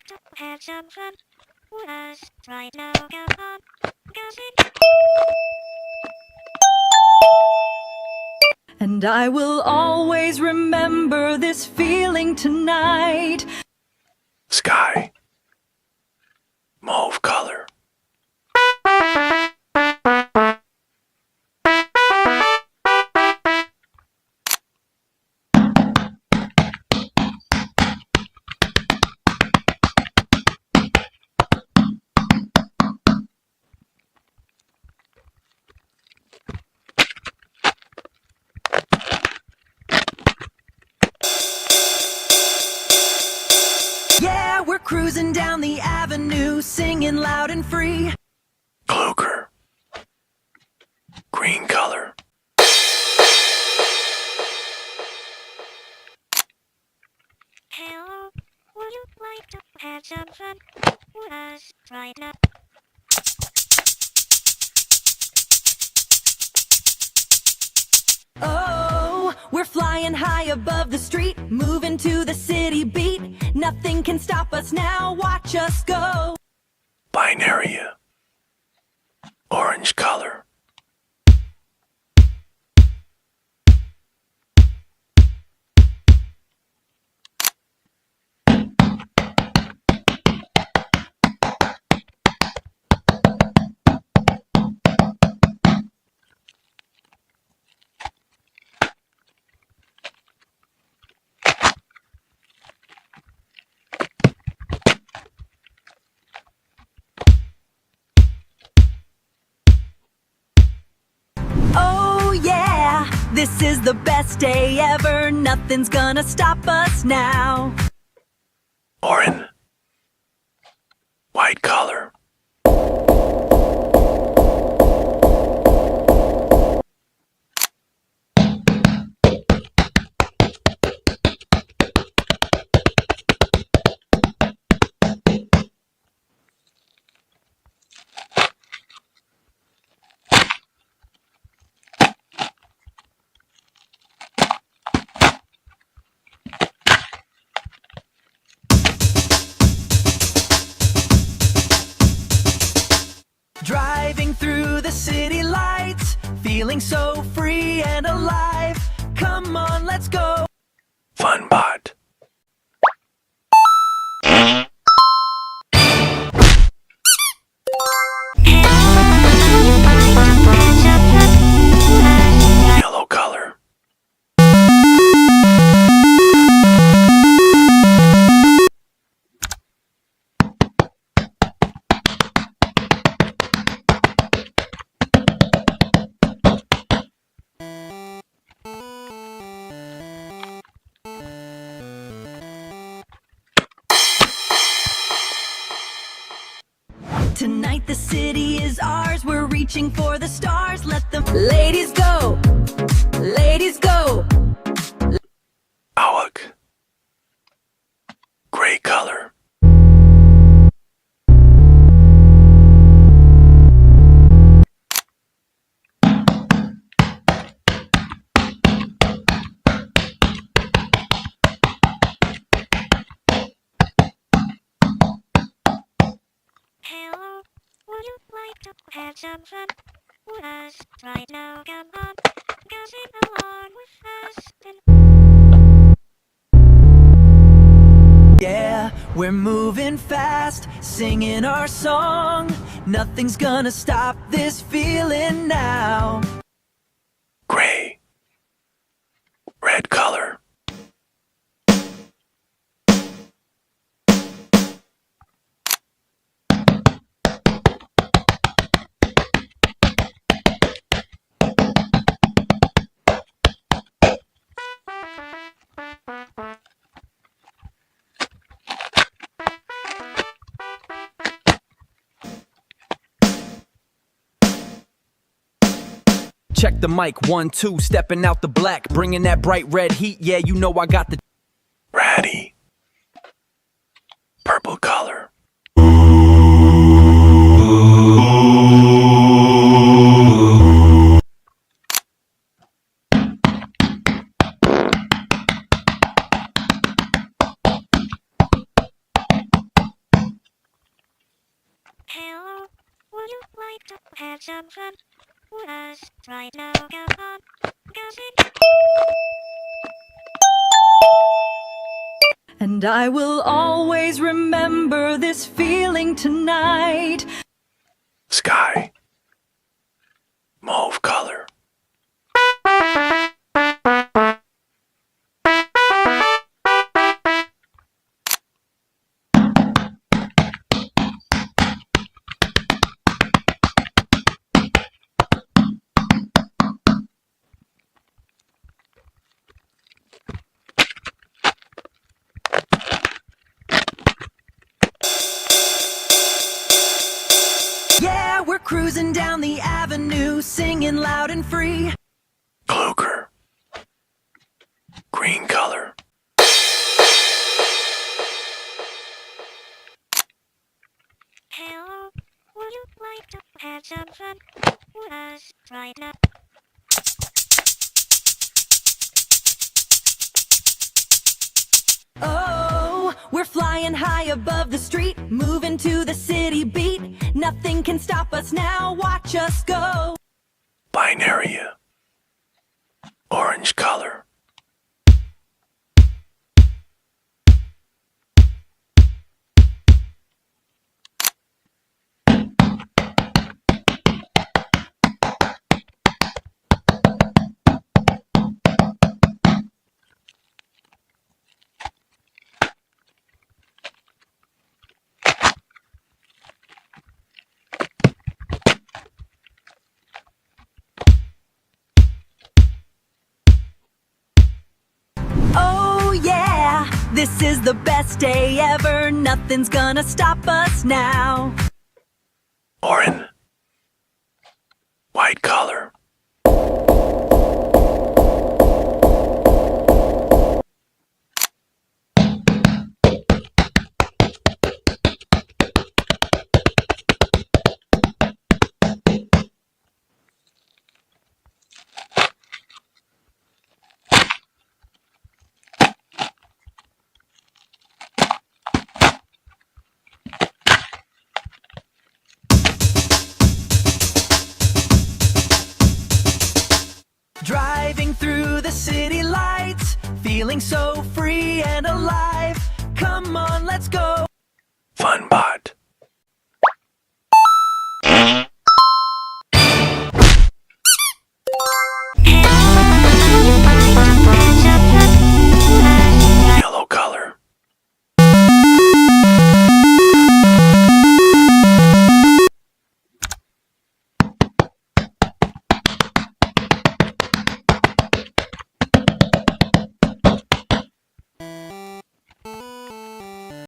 to have some fun with us right now? Come on, gossip. And I will always remember this feeling tonight. Sky. Mauve color. Yeah, we're cruising down the avenue, singing loud and free. Cloaker. Green color. Hello, would you like to have some fun with us right now? Oh, we're flying high above the street, moving to the city beat. Nothing can stop us now, watch us go. Binaria. Orange color. Oh yeah, this is the best day ever, nothing's gonna stop us now. Orange. White color. Driving through the city lights, feeling so free and alive. Come on, let's go. Funbot. Yellow color. Tonight the city is ours, we're reaching for the stars. Let the ladies go, ladies go. Awak. Gray color. Hello, would you like to have some fun with us right now? Come on, gossip along with us. Yeah, we're moving fast, singing our song. Nothing's gonna stop this feeling now. Gray. Red color. Check the mic, 1, 2, stepping out the black, bringing that bright red heat, yeah, you know I got the Ratty. Purple color. have some fun with us right now. Come on, gossip. And I will always remember this feeling tonight. Sky. Mauve color. Yeah, we're cruising down the avenue, singing loud and free. Kluger. Green color. Hello, would you like to have some fun with us right now? Oh, we're flying high above the street, moving to the city beat. Nothing can stop us now, watch us go. Binaria. Orange color. Oh yeah, this is the best day ever, nothing's gonna stop us now. Orange. White color. Driving through the city lights, feeling so free and alive. Come on, let's go. Fun bot.